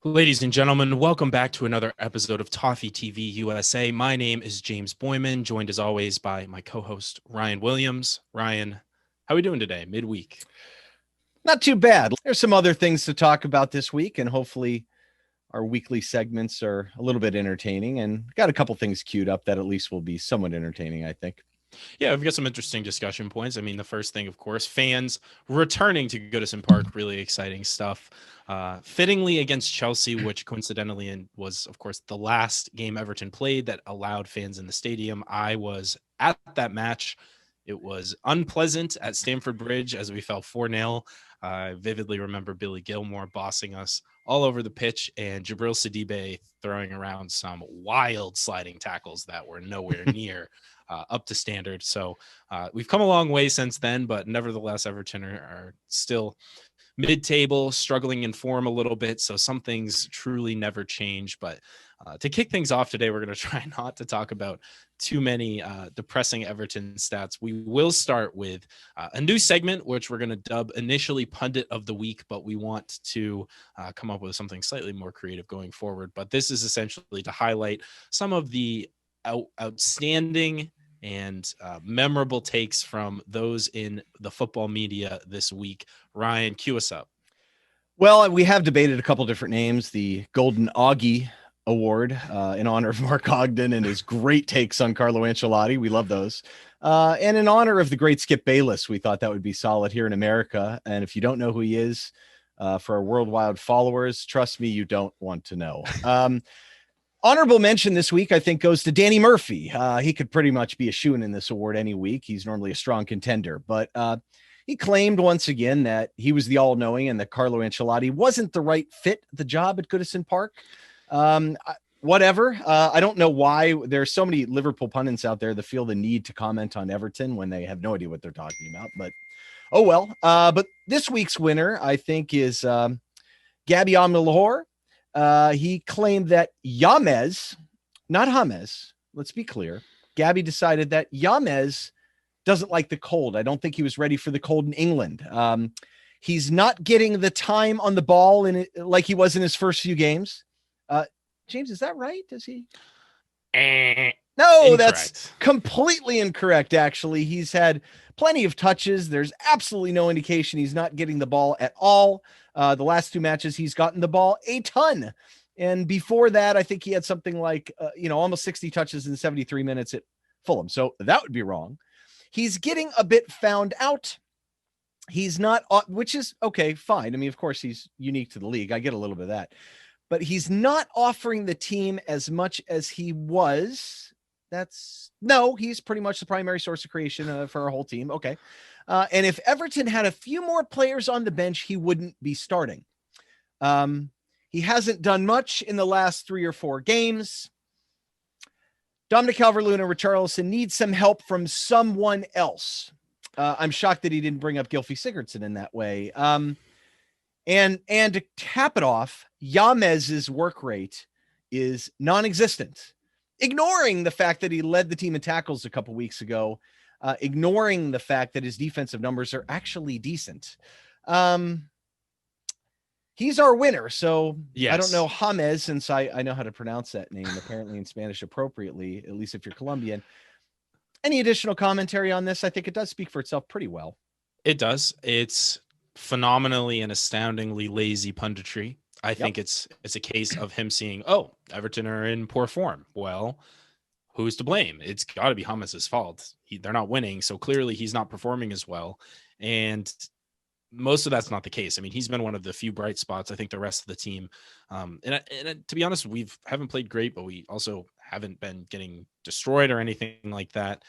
Ladies and gentlemen, welcome back to another episode of Toffee TV USA. My name is James Boyman, joined as always by my co-host Ryan Williams. Ryan, how are we doing today, midweek? Not too bad. There's some other things to talk about this week, and hopefully our weekly segments are a little bit entertaining, and got a couple things queued up that at least will be somewhat entertaining, I think. Yeah, we've got some interesting discussion points. I mean, the first thing, of course, fans returning to Goodison Park, really exciting stuff. Fittingly against Chelsea, which coincidentally was, of course, the last game Everton played that allowed fans in the stadium. I was at that match. It was unpleasant at Stamford Bridge as we fell 4-0. I vividly remember Billy Gilmore bossing us all over the pitch and Gabriel Agbonlahor throwing around some wild sliding tackles that were nowhere near up to standard. So we've come a long way since then, but nevertheless, Everton are still mid-table, struggling in form a little bit. So some things truly never change. But to kick things off today, we're going to try not to talk about too many depressing Everton stats. We will start with a new segment, which we're going to dub initially Pundit of the Week, but we want to come up with something slightly more creative going forward. But this is essentially to highlight some of the outstanding and memorable takes from those in the football media this week. Ryan, cue us up. Well, we have debated a couple different names. The Golden Augie Award in honor of Mark Ogden and his great takes on Carlo Ancelotti. We love those. And in honor of the great Skip Bayless, we thought that would be solid here in America. And if you don't know who he is, for our worldwide followers, trust me, you don't want to know. Honorable mention this week, I think, goes to Danny Murphy. He could pretty much be a shoo-in in this award any week. He's normally a strong contender, but he claimed once again that he was the all-knowing and that Carlo Ancelotti wasn't the right fit the job at Goodison Park. Whatever. I don't know why there's so many Liverpool pundits out there that feel the need to comment on Everton when they have no idea what they're talking about, but oh well. But this week's winner, I think, is Gabriel Agbonlahor. He claimed that James, not James, let's be clear. Gabby decided that James doesn't like the cold. I don't think he was ready for the cold in England. He's not getting the time on the ball in it like he was in his first few games. James, is that right? Does he? No, Incorrect. That's completely incorrect. Actually, he's had plenty of touches. There's absolutely no indication he's not getting the ball at all. The last two matches, he's gotten the ball a ton. And before that, I think he had something like, almost 60 touches in 73 minutes at Fulham. So that would be wrong. He's getting a bit found out. He's not, which is okay, fine. I mean, of course, he's unique to the league. I get a little bit of that. But he's not offering the team as much as he was. He's pretty much the primary source of creation for our whole team. Okay. And if Everton had a few more players on the bench, he wouldn't be starting. He hasn't done much in the last 3 or 4 games. Dominic Calvert-Lewin and Richarlison need some help from someone else. I'm shocked that he didn't bring up Gylfi Sigurdsson in that way. And to cap it off, James's work rate is non-existent, ignoring the fact that he led the team in tackles a couple weeks ago, ignoring the fact that his defensive numbers are actually decent. He's our winner. So yes. I don't know James, since I know how to pronounce that name, apparently in Spanish appropriately, at least if you're Colombian. Any additional commentary on this? I think it does speak for itself pretty well. It does. It's phenomenally and astoundingly lazy punditry. I think it's a case of him seeing, Everton are in poor form. Well, who's to blame? It's got to be James' fault. They're not winning, so clearly he's not performing as well. And most of that's not the case. I mean, he's been one of the few bright spots. I think the rest of the team, and to be honest, haven't played great, but we also haven't been getting destroyed or anything like that.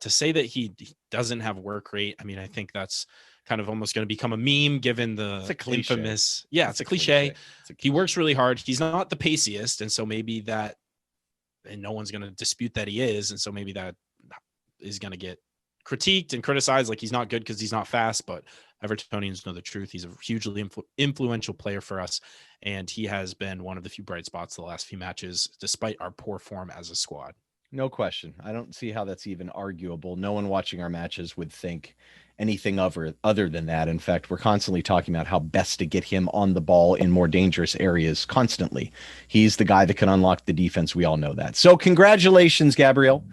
To say that he doesn't have work rate, I mean, I think that's kind of almost going to become a meme given the infamous. Yeah, it's a cliche. He works really hard. He's not the paciest. And so maybe that, and no one's going to dispute that he is. And so maybe that is going to get critiqued and criticized like he's not good because he's not fast, but Evertonians know the truth. He's a hugely influential player for us, and he has been one of the few bright spots the last few matches, despite our poor form as a squad. No question. I don't see how that's even arguable. No one watching our matches would think anything other than that. In fact, we're constantly talking about how best to get him on the ball in more dangerous areas constantly. He's the guy that can unlock the defense. We all know that. So congratulations, Gabriel.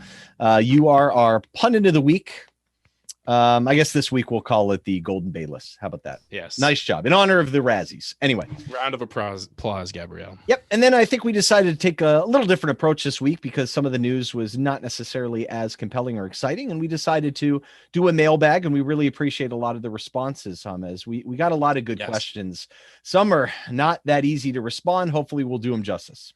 You are our pundit of the week. I guess this week we'll call it the Golden Bayless. How about that? Yes. Nice job. In honor of the Razzies. Anyway. Round of applause, Gabriel. Yep. And then I think we decided to take a little different approach this week because some of the news was not necessarily as compelling or exciting. And we decided to do a mailbag, and we really appreciate a lot of the responses, as we got a lot of good questions. Some are not that easy to respond. Hopefully we'll do them justice.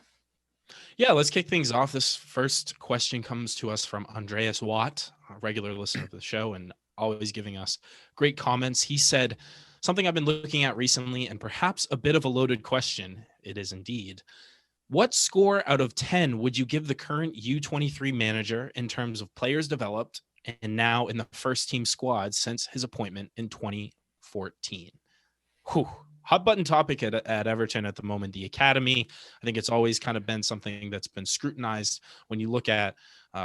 Yeah, let's kick things off. This first question comes to us from Andreas Watt, a regular listener of the show and always giving us great comments. He said, something I've been looking at recently and perhaps a bit of a loaded question. It is indeed. What score out of 10 would you give the current U23 manager in terms of players developed and now in the first team squad since his appointment in 2014? Whew. Hot button topic at Everton at the moment, the academy. I think it's always kind of been something that's been scrutinized when you look at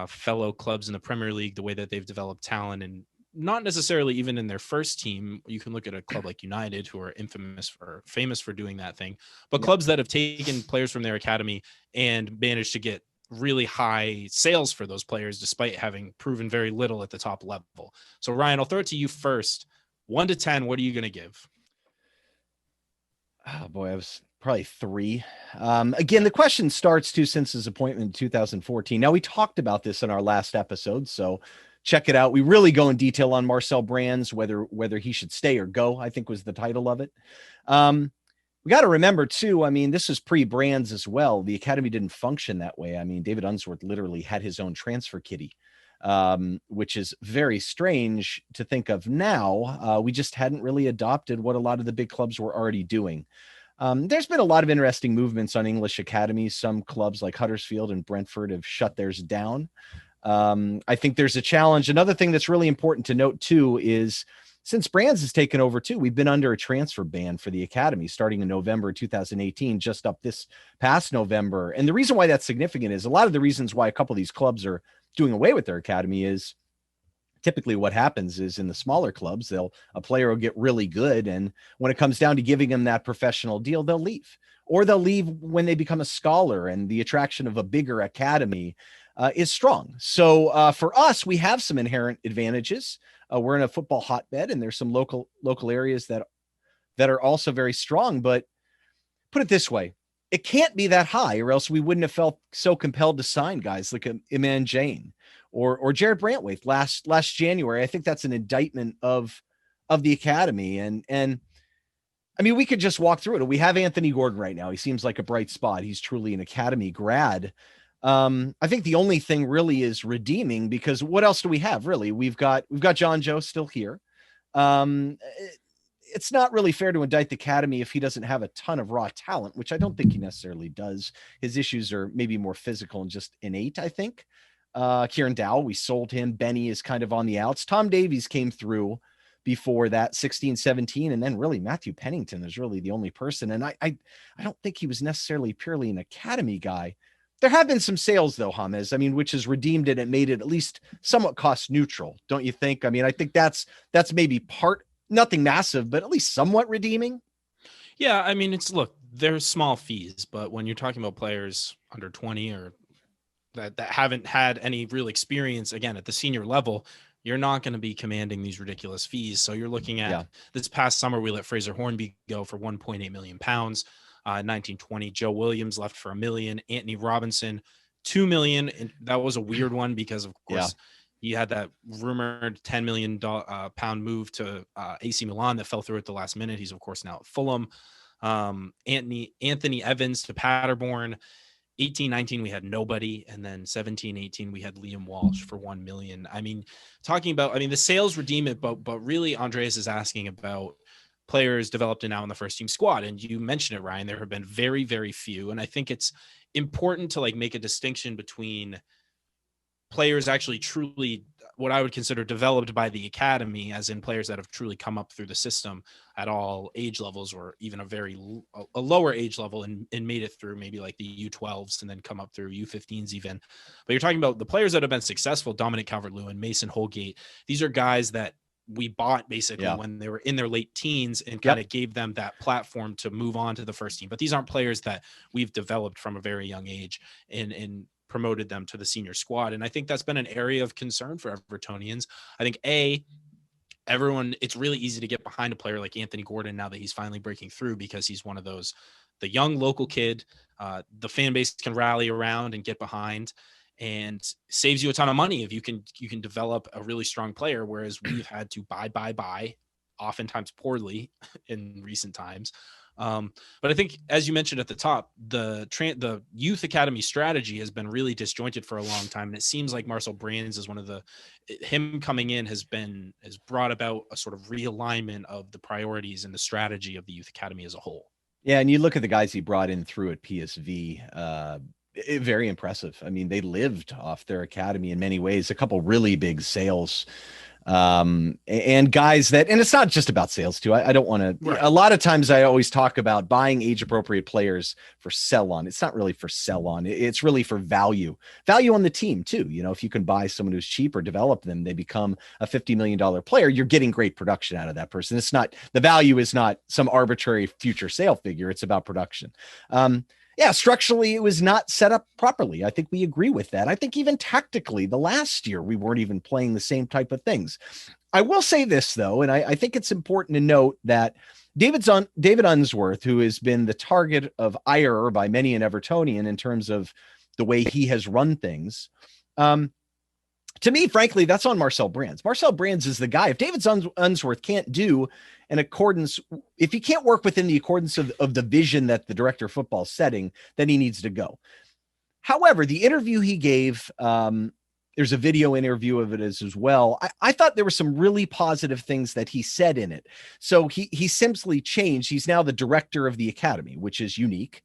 fellow clubs in the Premier League, the way that they've developed talent, and not necessarily even in their first team. You can look at a club like United, who are famous for doing that thing, but clubs that have taken players from their academy and managed to get really high sales for those players, despite having proven very little at the top level. So Ryan, I'll throw it to you first. 1 to 10, what are you going to give? Oh boy, I was probably 3. Again, the question starts since his appointment in 2014. Now, we talked about this in our last episode, so check it out. We really go in detail on Marcel Brands, whether he should stay or go, I think was the title of it. We got to remember too, this is pre-Brands as well. The academy didn't function that way. David Unsworth literally had his own transfer kitty, which is very strange to think of now. We just hadn't really adopted what a lot of the big clubs were already doing. There's been a lot of interesting movements on English academies. Some clubs like Huddersfield and Brentford have shut theirs down. I think there's a challenge. Another thing that's really important to note too is since Brands has taken over too, we've been under a transfer ban for the academy starting in November 2018, just up this past November. And the reason why that's significant is a lot of the reasons why a couple of these clubs are doing away with their academy is typically what happens is in the smaller clubs, a player will get really good. And when it comes down to giving them that professional deal, they'll leave, or they'll leave when they become a scholar, and the attraction of a bigger academy is strong. So for us, we have some inherent advantages. We're in a football hotbed, and there's some local areas that are also very strong. But put it this way, it can't be that high, or else we wouldn't have felt so compelled to sign guys like Iman Jane or Jared Brantwaite last January. I think that's an indictment of the academy. And we could just walk through it. We have Anthony Gordon right now. He seems like a bright spot. He's truly an academy grad. I think the only thing really is redeeming, because what else do we have really? We've got John Joe still here. It's not really fair to indict the academy if he doesn't have a ton of raw talent, which I don't think he necessarily does. His issues are maybe more physical and just innate, I think. Kieran Dowell, we sold him. Benny is kind of on the outs. Tom Davies came through before that 16-17, and then really Matthew Pennington is really the only person. And I don't think he was necessarily purely an academy guy. There have been some sales though, James, which has redeemed it and made it at least somewhat cost neutral. Don't you think? I think that's maybe nothing massive, but at least somewhat redeeming. Yeah. Look, there's small fees, but when you're talking about players under 20 or that haven't had any real experience, again, at the senior level, you're not going to be commanding these ridiculous fees. So you're looking at this past summer, we let Fraser Hornby go for £1.8 million. 1920, Joe Williams left for $1 million. Anthony Robinson, $2 million. And that was a weird one because, of course, he had that rumored £10 million pound move to AC Milan that fell through at the last minute. He's, of course, now at Fulham. Anthony Evans to Paderborn. 18-19, we had nobody. And then 17-18, we had Liam Walsh for $1 million. Talking about, the sales redeem it, but really Andreas is asking about players developed and now in the first team squad. And you mentioned it, Ryan, there have been very, very few. And I think it's important to make a distinction between players actually truly what I would consider developed by the academy, as in players that have truly come up through the system at all age levels, or even a lower age level and made it through maybe like the U12s and then come up through U15s even. But you're talking about the players that have been successful, Dominic Calvert-Lewin, Mason Holgate. These are guys that we bought basically when they were in their late teens and kind of gave them that platform to move on to the first team. But these aren't players that we've developed from a very young age and promoted them to the senior squad. And I think that's been an area of concern for Evertonians. I think it's really easy to get behind a player like Anthony Gordon now that he's finally breaking through, because he's one of those, the young local kid, the fan base can rally around and get behind, and saves you a ton of money if you can develop a really strong player. Whereas we've had to buy, oftentimes poorly in recent times. But I think, as you mentioned at the top, the youth academy strategy has been really disjointed for a long time. And it seems like Marcel Brands is him coming in has brought about a sort of realignment of the priorities and the strategy of the youth academy as a whole. Yeah. And you look at the guys he brought in through at PSV, very impressive. I mean, they lived off their academy in many ways, a couple really big sales, and guys and it's not just about sales too. I don't want to, a lot of times I always talk about buying age appropriate players for sell on. It's not really for sell on. It's really for value on the team too. You know, if you can buy someone who's cheap or develop them, they become a $50 million player. You're getting great production out of that person. It's not, the value is not some arbitrary future sale figure. It's about production. Yeah, structurally, it was not set up properly. I think we agree with that. I think even tactically, the last year, we weren't even playing the same type of things. I will say this, though, and I think it's important to note that David Unsworth, who has been the target of ire by many an Evertonian in terms of the way he has run things, to me, frankly, that's on Marcel Brands. Marcel Brands is the guy. If David Unsworth can't do an accordance, if he can't work within the accordance of the vision that the director of football is setting, then he needs to go. However, the interview he gave, there's a video interview of it as well. I thought there were some really positive things that he said in it. So he simply changed. He's now the director of the academy, which is unique.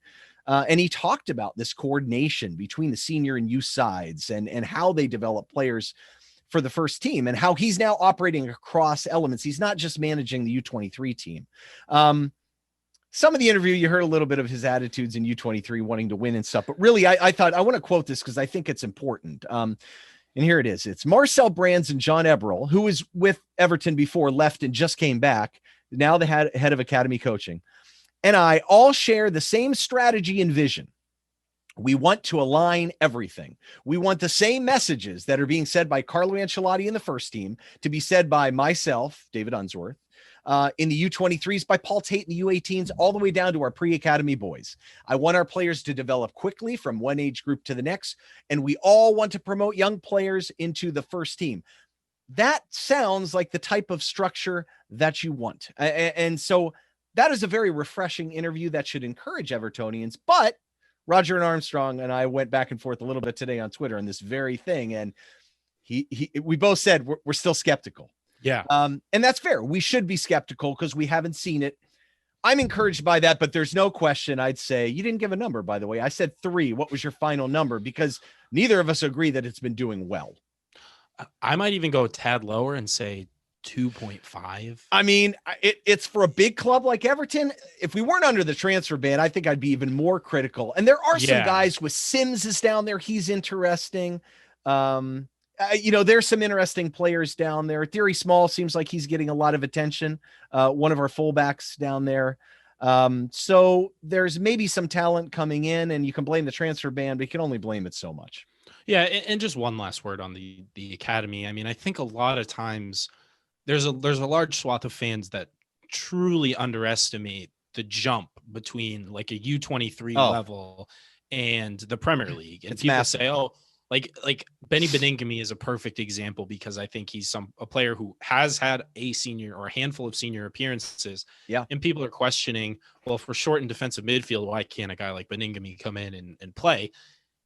And he talked about this coordination between the senior and youth sides and how they develop players for the first team and how he's now operating across elements. He's not just managing the U23 team. Some of the interview, you heard a little bit of his attitudes in U23 wanting to win and stuff, but really I thought I want to quote this because I think it's important. And here it is. It's Marcel Brands and John Eberl, who was with Everton before, left and just came back, now the head of academy coaching. And I all share the same strategy and vision. We want to align everything. We want the same messages that are being said by Carlo Ancelotti in the first team to be said by myself, David Unsworth, in the U23s, by Paul Tate in the U18s, all the way down to our pre-academy boys. I want our players to develop quickly from one age group to the next, and we all want to promote young players into the first team. That sounds like the type of structure that you want. And so that is a very refreshing interview that should encourage Evertonians. But Roger and Armstrong and I went back and forth a little bit today on Twitter on this very thing. And we both said we're still skeptical. Yeah. And that's fair. We should be skeptical because we haven't seen it. I'm encouraged by that, but there's no question. I'd say you didn't give a number, by the way. I said 3. What was your final number? Because neither of us agree that it's been doing well. I might even go a tad lower and say 2.5. I mean, it's for a big club like Everton. If we weren't under the transfer ban, I think I'd be even more critical. And there are some guys with Sims is down there. He's interesting. There's some interesting players down there. Theory Small seems like he's getting a lot of attention. One of our fullbacks down there. So there's maybe some talent coming in, and you can blame the transfer ban, but you can only blame it so much. Yeah. And just one last word on the academy. I mean, I think a lot of times there's a large swath of fans that truly underestimate the jump between like a U23 level and the Premier League. And people say, like Benny Beningame is a perfect example because I think he's a player who has had a senior or a handful of senior appearances. Yeah. And people are questioning, well, if we're short in defensive midfield, why can't a guy like Beningame come in and play?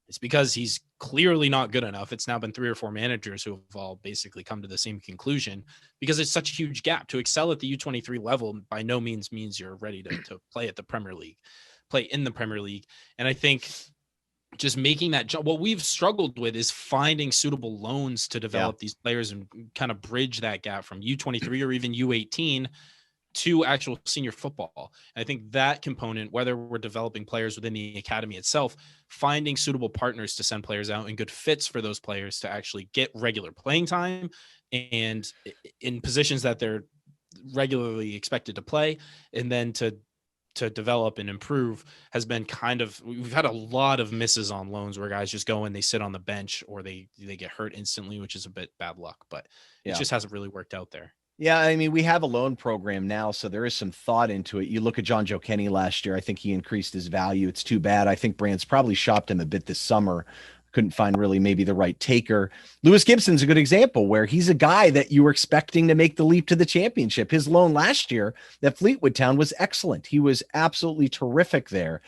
It's because he's clearly not good enough. It's now been 3 or 4 managers who have all basically come to the same conclusion because it's such a huge gap. To excel at the U23 level by no means you're ready to play at the Premier League, play in the Premier League. And I think just making that jump, what we've struggled with is finding suitable loans to develop these players and kind of bridge that gap from U23 or even U18 to actual senior football. And I think that component, whether we're developing players within the academy itself, finding suitable partners to send players out and good fits for those players to actually get regular playing time and in positions that they're regularly expected to play, and then to develop and improve, has been we've had a lot of misses on loans where guys just go and they sit on the bench or they get hurt instantly, which is a bit bad luck, but it just hasn't really worked out there. Yeah, I mean, we have a loan program now, so there is some thought into it. You look at John Joe Kenny last year. I think he increased his value. It's too bad. I think Brands probably shopped him a bit this summer. Couldn't find really maybe the right taker. Lewis Gibson's a good example where he's a guy that you were expecting to make the leap to the championship. His loan last year at Fleetwood Town was excellent. He was absolutely terrific there.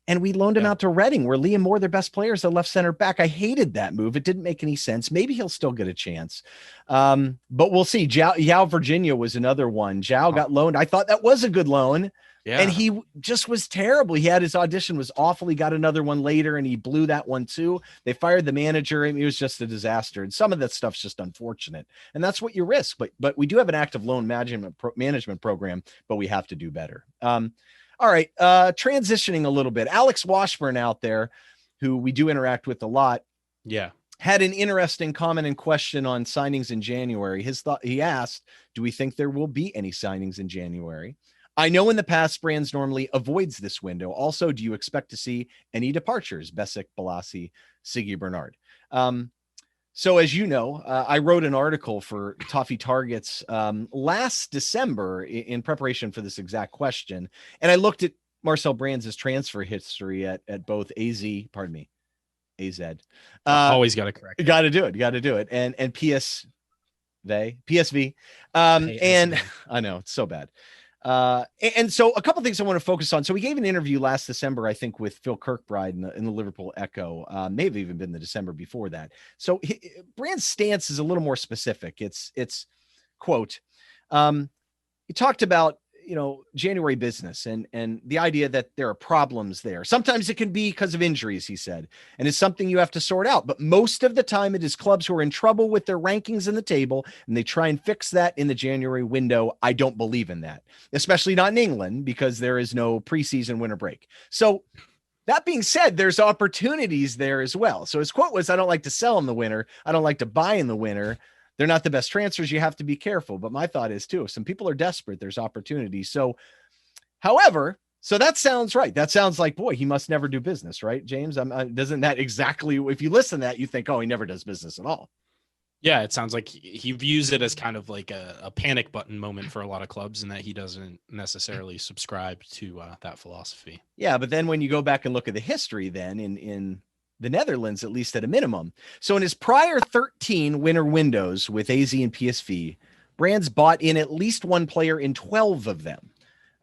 And we loaned him out to Reading, where Liam Moore, their best players, the left center back. I hated that move. It didn't make any sense. Maybe he'll still get a chance. But we'll see. Yao Virginia was another one. Zhao got loaned. I thought that was a good loan. Yeah. And he just was terrible. He had his audition was awful. He got another one later and he blew that one too. They fired the manager and it was just a disaster. And some of that stuff's just unfortunate. And that's what you risk. But we do have an active loan management program, but we have to do better. All right. Transitioning a little bit. Alex Washburn out there, who we do interact with a lot. Yeah. Had an interesting comment and question on signings in January. He asked, do we think there will be any signings in January? I know in the past Brands normally avoids this window. Also, do you expect to see any departures? Besic, Balassi, Siggy Bernard. So as you know, I wrote an article for Toffee Targets last December in preparation for this exact question. And I looked at Marcel Brands' transfer history at both AZ. Always got to correct. Got to do it. And PSV. And I know it's so bad. And so a couple things I want to focus on. So we gave an interview last December, I think, with Phil Kirkbride in the Liverpool Echo. May have even been the December before that. So Brand's stance is a little more specific. It's quote, he talked about, January business and the idea that there are problems there. Sometimes it can be because of injuries, he said, and it's something you have to sort out. But most of the time it is clubs who are in trouble with their rankings in the table and they try and fix that in the January window. I don't believe in that, especially not in England because there is no preseason winter break. So that being said, there's opportunities there as well. So his quote was, I don't like to sell in the winter. I don't like to buy in the winter. They're not the best transfers. You have to be careful. But my thought is too, if some people are desperate, there's opportunity. So, however, that sounds right. That sounds like, boy, he must never do business, right, James? Doesn't that exactly, if you listen to that, you think, oh, he never does business at all. Yeah, it sounds like he views it as kind of like a panic button moment for a lot of clubs and that he doesn't necessarily subscribe to that philosophy. Yeah, but then when you go back and look at the history then in the Netherlands, at least at a minimum. So in his prior 13 winter windows with AZ and PSV, Brands bought in at least one player in 12 of them.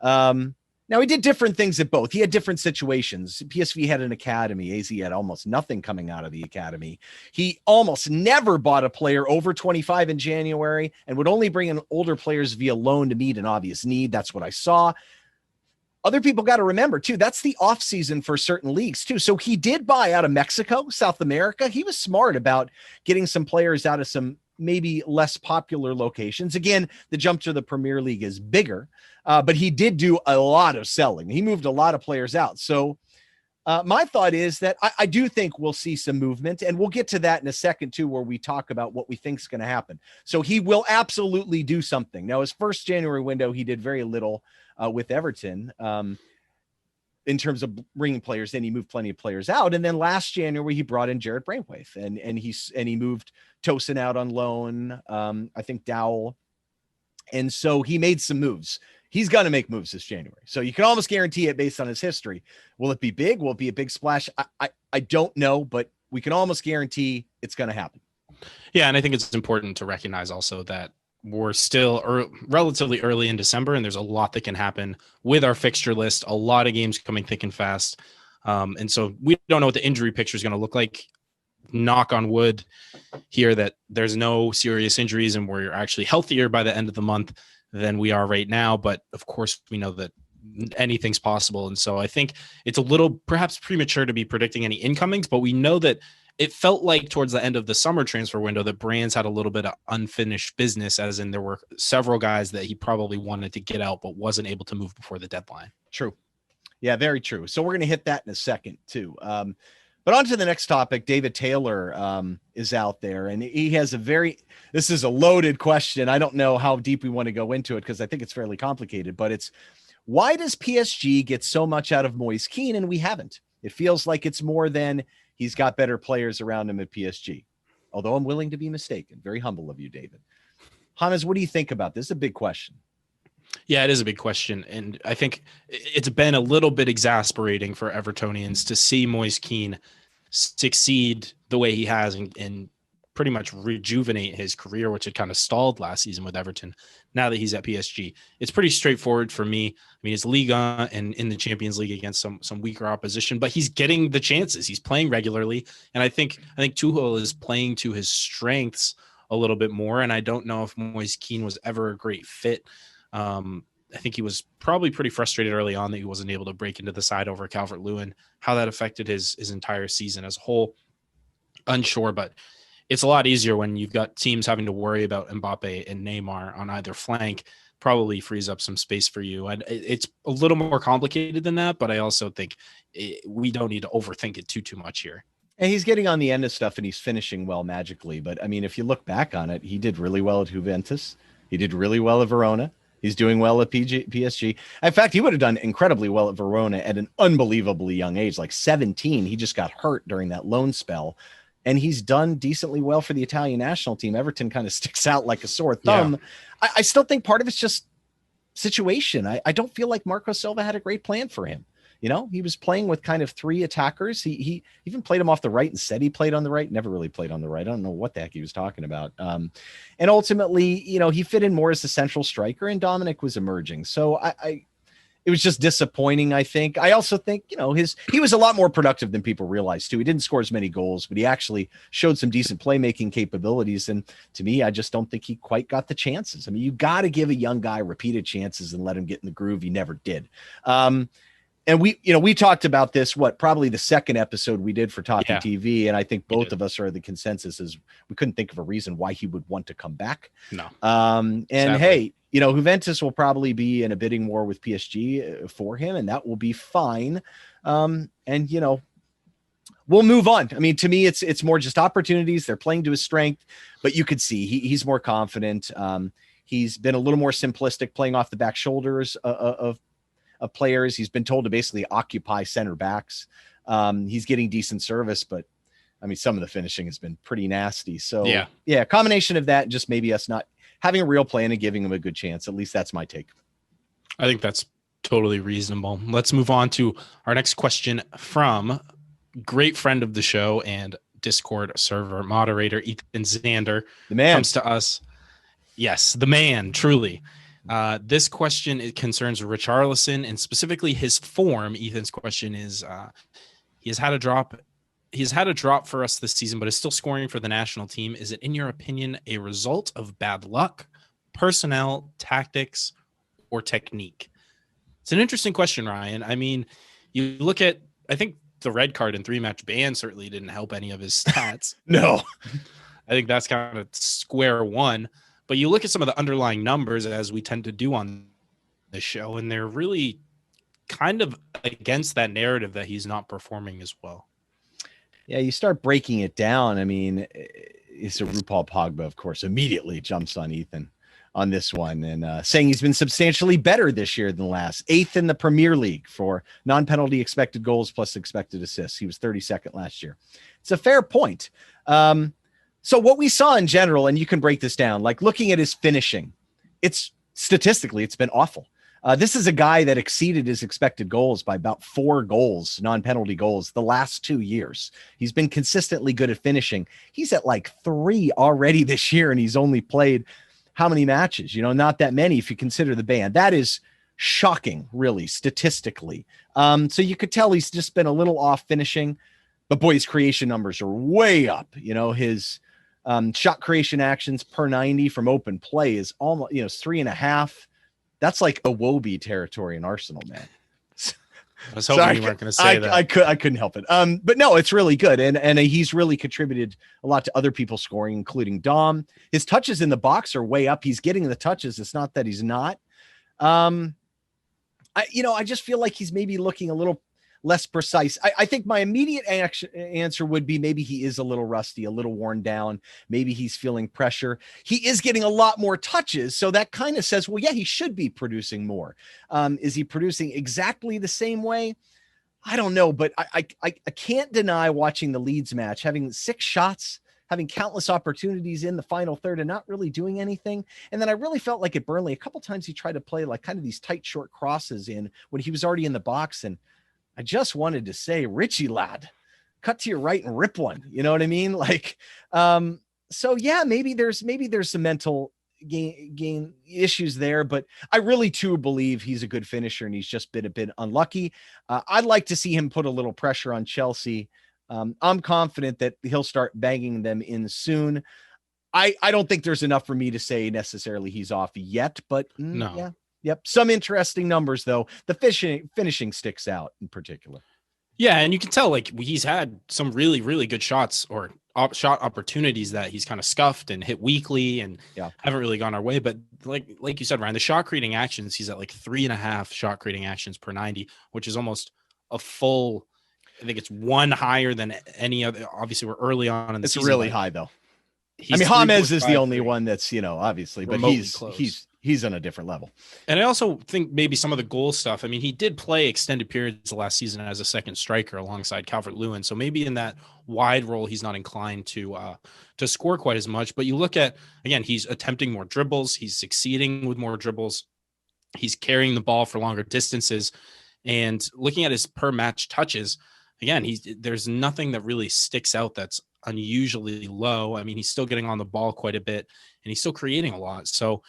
Now he did different things at both. He had different situations. PSV had an academy. AZ had almost nothing coming out of the academy. He almost never bought a player over 25 in January and would only bring in older players via loan to meet an obvious need. That's what I saw. Other people got to remember too, that's the off season for certain leagues too. So he did buy out of Mexico, South America. He was smart about getting some players out of some maybe less popular locations. Again, the jump to the Premier League is bigger, but he did do a lot of selling. He moved a lot of players out. So my thought is that I do think we'll see some movement, and we'll get to that in a second too, where we talk about what we think is going to happen. So he will absolutely do something. Now, his first January window, he did very little with Everton in terms of bringing players in. He moved plenty of players out. And then last January, he brought in Jared Braithwaite and he moved Tosin out on loan. I think Dowell. And so he made some moves. He's going to make moves this January. So you can almost guarantee it based on his history. Will it be big? Will it be a big splash? I don't know, but we can almost guarantee it's going to happen. Yeah. And I think it's important to recognize also that we're still relatively early in December, and there's a lot that can happen with our fixture list, a lot of games coming thick and fast. And so we don't know what the injury picture is going to look like. Knock on wood here that there's no serious injuries and we're actually healthier by the end of the month than we are right now. But of course, we know that anything's possible. And so I think it's a little perhaps premature to be predicting any incomings, but we know that it felt like towards the end of the summer transfer window that Brands had a little bit of unfinished business, as in there were several guys that he probably wanted to get out but wasn't able to move before the deadline. True. Yeah, very true. So we're going to hit that in a second too. But on to the next topic. David Taylor is out there, and he has this is a loaded question. I don't know how deep we want to go into it because I think it's fairly complicated, but it's, why does PSG get so much out of Moise Kean and we haven't? It feels like it's more than he's got better players around him at PSG, although I'm willing to be mistaken. Very humble of you, David. Hannes, what do you think about this? It's a big question. Yeah, it is a big question. And I think it's been a little bit exasperating for Evertonians to see Moise Kean succeed the way he has and pretty much rejuvenate his career, which had kind of stalled last season with Everton. Now that he's at PSG, it's pretty straightforward for me. I mean, it's Liga and in the Champions League against some weaker opposition, but he's getting the chances. He's playing regularly. And I think Tuchel is playing to his strengths a little bit more. And I don't know if Moise Kean was ever a great fit. I think he was probably pretty frustrated early on that he wasn't able to break into the side over Calvert-Lewin. How that affected his entire season as a whole, unsure, but it's a lot easier when you've got teams having to worry about Mbappe and Neymar on either flank. Probably frees up some space for you. And it's a little more complicated than that, but I also think we don't need to overthink it too much here. And he's getting on the end of stuff and he's finishing well magically. But I mean, if you look back on it, he did really well at Juventus. He did really well at Verona. He's doing well at PSG. In fact, he would have done incredibly well at Verona at an unbelievably young age, like 17. He just got hurt during that loan spell. And he's done decently well for the Italian national team. Everton kind of sticks out like a sore thumb. Yeah. I still think part of it's just situation. I don't feel like Marco Silva had a great plan for him. You know, he was playing with kind of three attackers. He even played him off the right and said he played on the right, never really played on the right. I don't know what the heck he was talking about. And ultimately, you know, he fit in more as the central striker and Dominic was emerging. So it was just disappointing, I think. I also think, you know, he was a lot more productive than people realized too. He didn't score as many goals, but he actually showed some decent playmaking capabilities. And to me, I just don't think he quite got the chances. I mean, you got to give a young guy repeated chances and let him get in the groove. He never did. And we talked about this, probably the second episode we did for Toffee TV. And I think both of us are the consensus is we couldn't think of a reason why he would want to come back. No. And sadly, hey, you know, Juventus will probably be in a bidding war with PSG for him, and that will be fine. And, you know, we'll move on. I mean, to me, it's more just opportunities. They're playing to his strength, but you could see he's more confident. He's been a little more simplistic, playing off the back shoulders of players. He's been told to basically occupy center backs. He's getting decent service, but I mean, some of the finishing has been pretty nasty. So yeah, a combination of that, and just maybe us not having a real plan and giving him a good chance. At least that's my take. I think that's totally reasonable. Let's move on to our next question from great friend of the show and Discord server moderator, Ethan Zander. The man comes to us. Yes, the man, truly. This question, it concerns Richarlison and specifically his form. Ethan's question is, he has had a drop. He's had a drop for us this season, but is still scoring for the national team. Is it, in your opinion, a result of bad luck, personnel, tactics, or technique? It's an interesting question, Ryan. I mean, you look at, I think the red card and 3-match ban certainly didn't help any of his stats. No, I think that's kind of square one. But you look at some of the underlying numbers, as we tend to do on the show, and they're really kind of against that narrative that he's not performing as well. Yeah, you start breaking it down. I mean, it's a RuPaul Pogba, of course, immediately jumps on Ethan on this one and saying he's been substantially better this year than last. 8th in the Premier League for non-penalty expected goals plus expected assists. He was 32nd last year. It's a fair point. So what we saw in general, and you can break this down, like looking at his finishing, it's been awful. This is a guy that exceeded his expected goals by about 4 goals, non-penalty goals, the last 2 years. He's been consistently good at finishing. He's at like 3 already this year, and he's only played how many matches? You know, not that many if you consider the ban. That is shocking, really, statistically. So you could tell he's just been a little off finishing, but boy, his creation numbers are way up. You know, his shot creation actions per 90 from open play is almost, 3.5. That's like Iwobi territory in Arsenal, man. I was hoping you weren't going to say that. I couldn't help it. But no, it's really good. And he's really contributed a lot to other people scoring, including Dom. His touches in the box are way up. He's getting the touches. It's not that he's not. I just feel like he's maybe looking a little less precise. I think my immediate answer would be maybe he is a little rusty, a little worn down. Maybe he's feeling pressure. He is getting a lot more touches. So that kind of says, well, yeah, he should be producing more. Is he producing exactly the same way? I don't know, but I can't deny watching the Leeds match, having 6 shots, having countless opportunities in the final third and not really doing anything. And then I really felt like at Burnley, a couple times he tried to play like kind of these tight, short crosses in when he was already in the box. And I just wanted to say, Richie lad, cut to your right and rip one. You know what I mean? Like, so yeah, maybe there's some mental game issues there, but I really too believe he's a good finisher and he's just been a bit unlucky. I'd like to see him put a little pressure on Chelsea. I'm confident that he'll start banging them in soon. I don't think there's enough for me to say necessarily he's off yet, but no. Yeah. Yep. Some interesting numbers though. The finishing sticks out in particular. Yeah. And you can tell like he's had some really, really good shots or shot opportunities that he's kind of scuffed and hit weakly and haven't really gone our way. But like you said, Ryan, the shot creating actions, he's at like 3.5 shot creating actions per 90, which is almost a full, I think it's one higher than any other. Obviously we're early on in the season. It's really high though. I mean, James is the only one that's, obviously, but he's on a different level. And I also think maybe some of the goal stuff. I mean, he did play extended periods last season as a second striker alongside Calvert-Lewin. So maybe in that wide role, he's not inclined to score quite as much. But you look at, again, he's attempting more dribbles. He's succeeding with more dribbles. He's carrying the ball for longer distances. And looking at his per match touches, again, there's nothing that really sticks out that's unusually low. I mean, he's still getting on the ball quite a bit and he's still creating a lot. So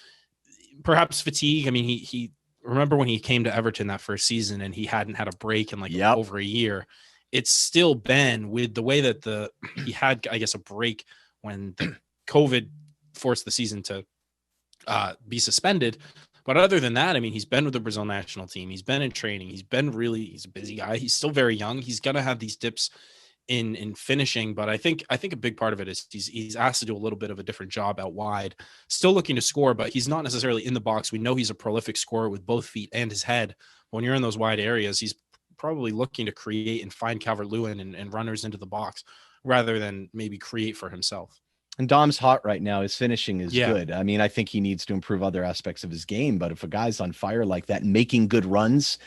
perhaps fatigue. I mean, he remember when he came to Everton that first season and he hadn't had a break in over a year. It's still been with the way that he had, I guess, a break when the COVID forced the season to be suspended. But other than that, I mean, he's been with the Brazil national team. He's been in training. He's a busy guy. He's still very young. He's going to have these dips in finishing, but I think a big part of it is he's asked to do a little bit of a different job out wide, still looking to score, but he's not necessarily in the box. We know he's a prolific scorer with both feet and his head. When you're in those wide areas, he's probably looking to create and find Calvert-Lewin and runners into the box rather than maybe create for himself. And Dom's hot right now. His finishing is good. I mean, I think he needs to improve other aspects of his game, but if a guy's on fire like that and making good runs,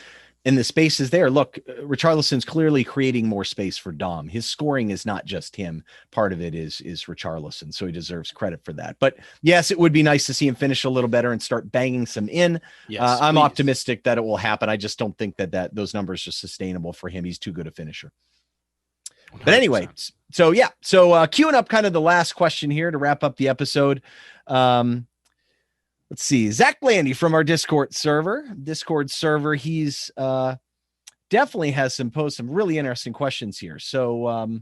and the space is there. Look, Richarlison's clearly creating more space for Dom. His scoring is not just him. Part of it is Richarlison, so he deserves credit for that. But yes, it would be nice to see him finish a little better and start banging some in. Yes, I'm optimistic that it will happen. I just don't think that those numbers are sustainable for him. He's too good a finisher. 100%. But anyway, so queuing up kind of the last question here to wrap up the episode. Let's see. Zach Blandy from our Discord server. He's definitely has posed some really interesting questions here. So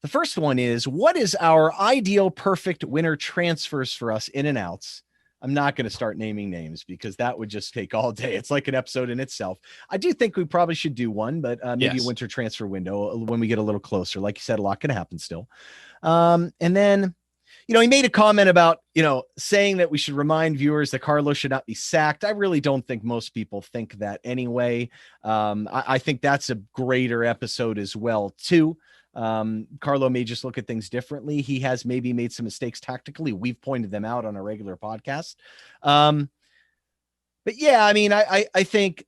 the first one is, what is our ideal perfect winter transfers for us in and outs? I'm not going to start naming names because that would just take all day. It's like an episode in itself. I do think we probably should do one, but maybe a winter transfer window when we get a little closer. Like you said, a lot can happen still. And then, he made a comment about, saying that we should remind viewers that Carlo should not be sacked. I really don't think most people think that anyway. I think that's a greater episode as well, too. Carlo may just look at things differently. He has maybe made some mistakes tactically. We've pointed them out on a regular podcast. But yeah, I mean, I think,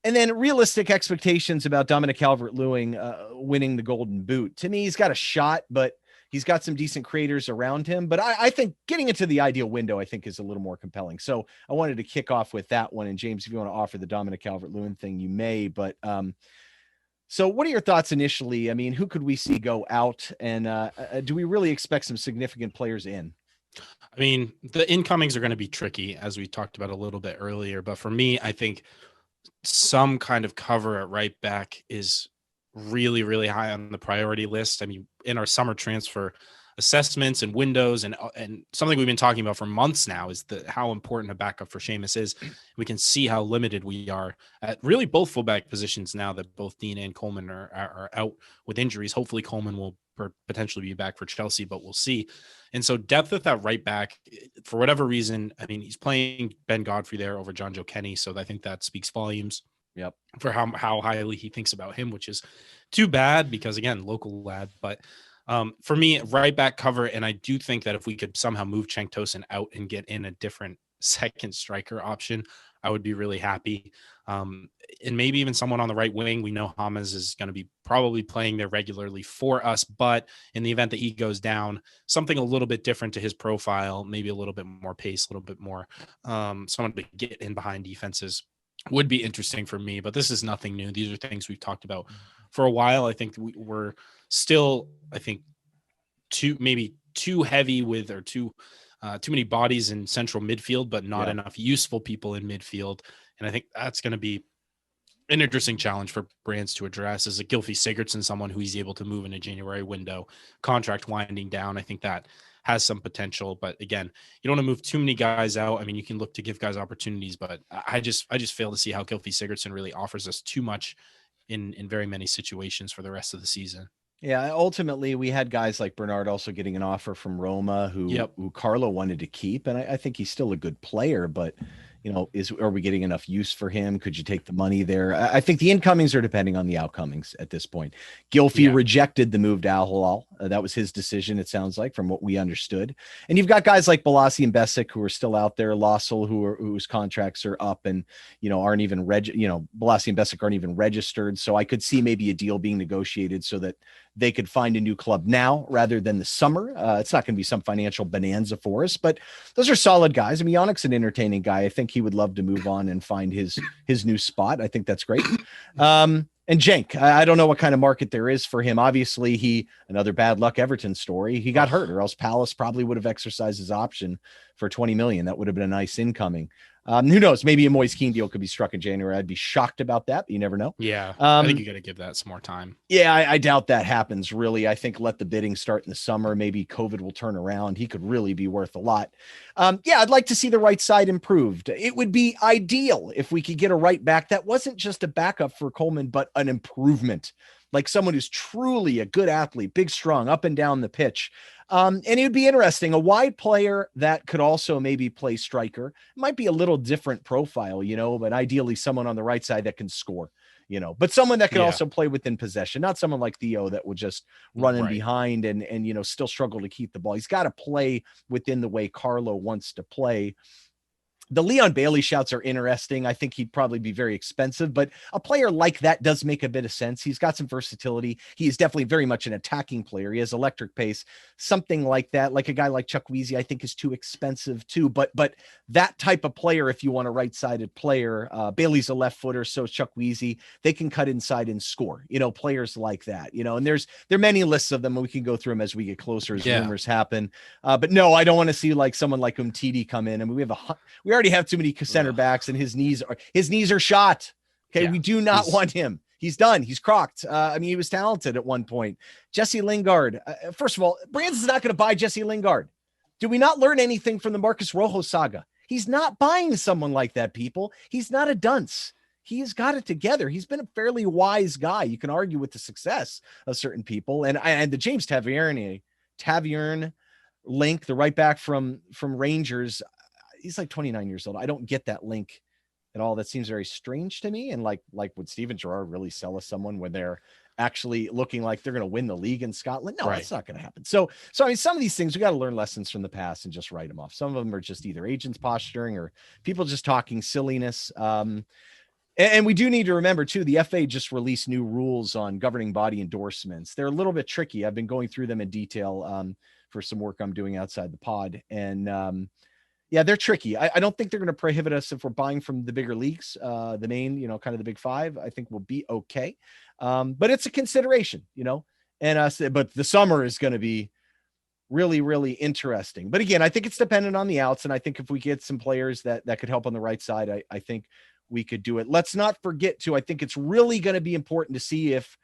and then realistic expectations about Dominic Calvert-Lewin winning the Golden Boot. To me, he's got a shot, but he's got some decent creators around him, but I think getting into the ideal window, I think, is a little more compelling. So I wanted to kick off with that one. And James, if you want to offer the Dominic Calvert-Lewin thing, you may, but so what are your thoughts initially? I mean, who could we see go out, and do we really expect some significant players in? I mean, the incomings are going to be tricky, as we talked about a little bit earlier, but for me, I think some kind of cover at right back is really, really high on the priority list. I mean, in our summer transfer, assessments and windows, and something we've been talking about for months now is how important a backup for Seamus is. We can see how limited we are at really both fullback positions now that both Dean and Coleman are out with injuries. Hopefully Coleman will potentially be back for Chelsea, but we'll see. And so depth at that right back, for whatever reason, I mean, he's playing Ben Godfrey there over John Joe Kenny, so I think that speaks volumes. Yep. For how highly he thinks about him, which is too bad because, again, local lad. But for me, right back cover, and I do think that if we could somehow move Cenk Tosun out and get in a different second striker option, I would be really happy. And maybe even someone on the right wing. We know James is going to be probably playing there regularly for us, but in the event that he goes down, something a little bit different to his profile, maybe a little bit more pace, a little bit more someone to get in behind defenses would be interesting for me. But this is nothing new. These are things we've talked about for a while. I think we're still, too heavy with, or too many bodies in central midfield, but not enough useful people in midfield. And I think that's going to be an interesting challenge for brands to address. Is a Gylfi Sigurdsson someone who he's able to move in a January window, contract winding down? I think that has some potential, but again, you don't want to move too many guys out. I mean, you can look to give guys opportunities, but I just fail to see how Gylfi Sigurdsson really offers us too much in very many situations for the rest of the season. Yeah, ultimately we had guys like Bernard also getting an offer from Roma who Carlo wanted to keep, and I think he's still a good player, but are we getting enough use for him? Could you take the money there? I think the incomings are depending on the outcomings at this point. Gylfi rejected the move to Al Hilal. That was his decision, it sounds like, from what we understood. And you've got guys like Balassi and Besic who are still out there, Lossell whose contracts are up and aren't even Balassi and Besic aren't even registered. So I could see maybe a deal being negotiated so that they could find a new club now rather than the summer. It's not going to be some financial bonanza for us, but those are solid guys. I mean, Yannick's an entertaining guy. I think he would love to move on and find his new spot. I think that's great. And Cenk, I don't know what kind of market there is for him. Obviously, another bad luck Everton story. He got hurt, or else Palace probably would have exercised his option for 20 million. That would have been a nice incoming. Who knows? Maybe a Moise Kean deal could be struck in January. I'd be shocked about that, but you never know. Yeah, I think you got to give that some more time. Yeah, I doubt that happens, really. I think let the bidding start in the summer. Maybe COVID will turn around. He could really be worth a lot. I'd like to see the right side improved. It would be ideal if we could get a right back that wasn't just a backup for Coleman, but an improvement. Like someone who's truly a good athlete, big, strong, up and down the pitch. And it would be interesting. A wide player that could also maybe play striker. Might be a little different profile, but ideally someone on the right side that can score, but someone that can also play within possession, not someone like Theo that would just run in behind and still struggle to keep the ball. He's got to play within the way Carlo wants to play. The Leon Bailey shouts are interesting. I think he'd probably be very expensive, but a player like that does make a bit of sense. He's got some versatility. He is definitely very much an attacking player. He has electric pace, something like that. Like a guy like Chuck Weezy, I think is too expensive too, but that type of player, if you want a right-sided player, Bailey's a left footer. So is Chuck Weezy. They can cut inside and score, players like that, and there are many lists of them. We can go through them as we get closer, as rumors happen. But no, I don't want to see like someone like Umtiti come in. I mean, we already have too many center backs and his knees are shot. Okay. We do not want him. He's done. He's crocked. He was talented at one point. Jesse Lingard. First of all, Brands is not going to buy Jesse Lingard. Do we not learn anything from the Marcus Rojo saga? He's not buying someone like that, people. He's not a dunce. He has got it together. He's been a fairly wise guy. You can argue with the success of certain people. And the James Tavernier link, the right back from Rangers, he's like 29 years old. I don't get that link at all. That seems very strange to me. And like would Steven Gerrard really sell us someone when they're actually looking like they're going to win the league in Scotland? No, That's not going to happen. So some of these things, we got to learn lessons from the past and just write them off. Some of them are just either agents posturing or people just talking silliness. And we do need to remember too, the FA just released new rules on governing body endorsements. They're a little bit tricky. I've been going through them in detail for some work I'm doing outside the pod. And they're tricky. I don't think they're going to prohibit us if we're buying from the bigger leagues, the main, kind of the big five. I think we'll be okay. But it's a consideration, but the summer is going to be really, really interesting. But again, I think it's dependent on the outs. And I think if we get some players that could help on the right side, I think we could do it. Let's not forget too, I think it's really going to be important to see if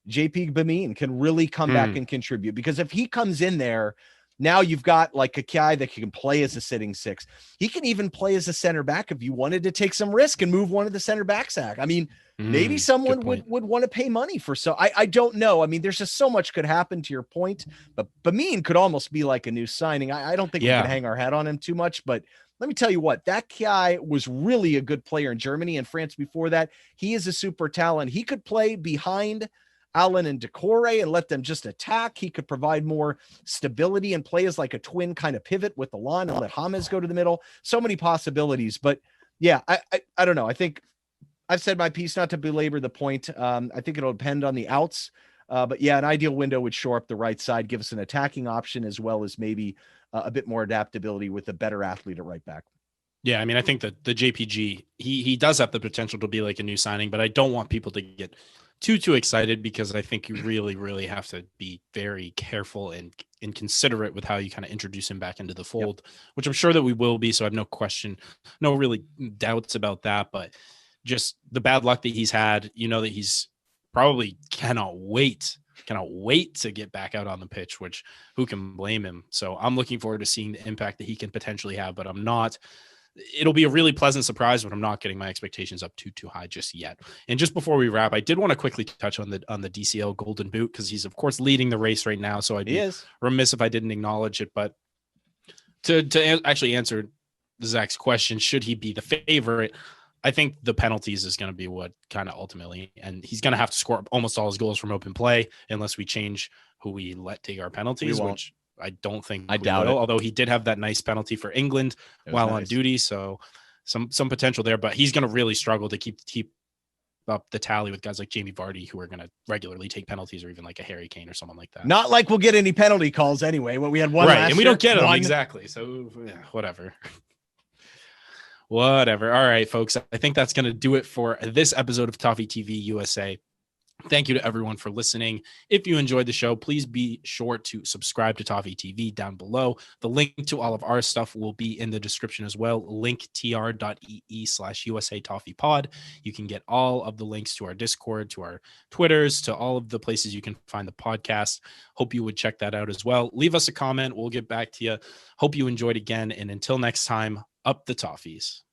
JP Bamin can really come back and contribute, because if he comes in there, now you've got like a guy that can play as a sitting six. He can even play as a center back if you wanted to take some risk and move one of the center backs out. I mean, maybe someone would want to pay money for. So I don't know. I mean, there's just so much could happen, to your point, but Bamin could almost be like a new signing. I don't think we can hang our hat on him too much, but let me tell you what, that guy was really a good player in Germany and France before that. He is a super talent. He could play behind Allen and Decore and let them just attack. He could provide more stability and play as like a twin kind of pivot with the line and let James go to the middle. So many possibilities, but yeah, I don't know. I think I've said my piece, not to belabor the point. I think it'll depend on the outs, but yeah, an ideal window would shore up the right side, give us an attacking option, as well as maybe a bit more adaptability with a better athlete at right back. Yeah, I mean, I think that the JPG, he does have the potential to be like a new signing, but I don't want people to get too excited, because I think you really have to be very careful and considerate with how you kind of introduce him back into the fold, which I'm sure that we will be. So I have no question, no really doubts about that, but just the bad luck that he's had, that he's probably cannot wait to get back out on the pitch, which who can blame him? So I'm looking forward to seeing the impact that he can potentially have, but it'll be a really pleasant surprise, but I'm not getting my expectations up too high just yet. And just before we wrap, I did want to quickly touch on the DCL Golden Boot, because he's of course leading the race right now. So I'd be remiss if I didn't acknowledge it. But to actually answer Zach's question, should he be the favorite? I think the penalties is going to be what kind of ultimately, and he's going to have to score almost all his goals from open play unless we change who we let take our penalties, which I don't think I doubt it. Although he did have that nice penalty for England while on duty. So some potential there, but he's going to really struggle to keep up the tally with guys like Jamie Vardy, who are going to regularly take penalties, or even like a Harry Kane or someone like that. Not like we'll get any penalty calls anyway. Well, we had one last and we year, don't get them. Exactly. So whatever. All right, folks. I think that's going to do it for this episode of Toffee TV USA. Thank you to everyone for listening. If you enjoyed the show, please be sure to subscribe to Toffee TV down below. The link to all of our stuff will be in the description as well. linktr.ee/USA Toffee Pod. You can get all of the links to our Discord, to our Twitters, to all of the places you can find the podcast. Hope you would check that out as well. Leave us a comment. We'll get back to you. Hope you enjoyed again. And until next time, up the Toffees.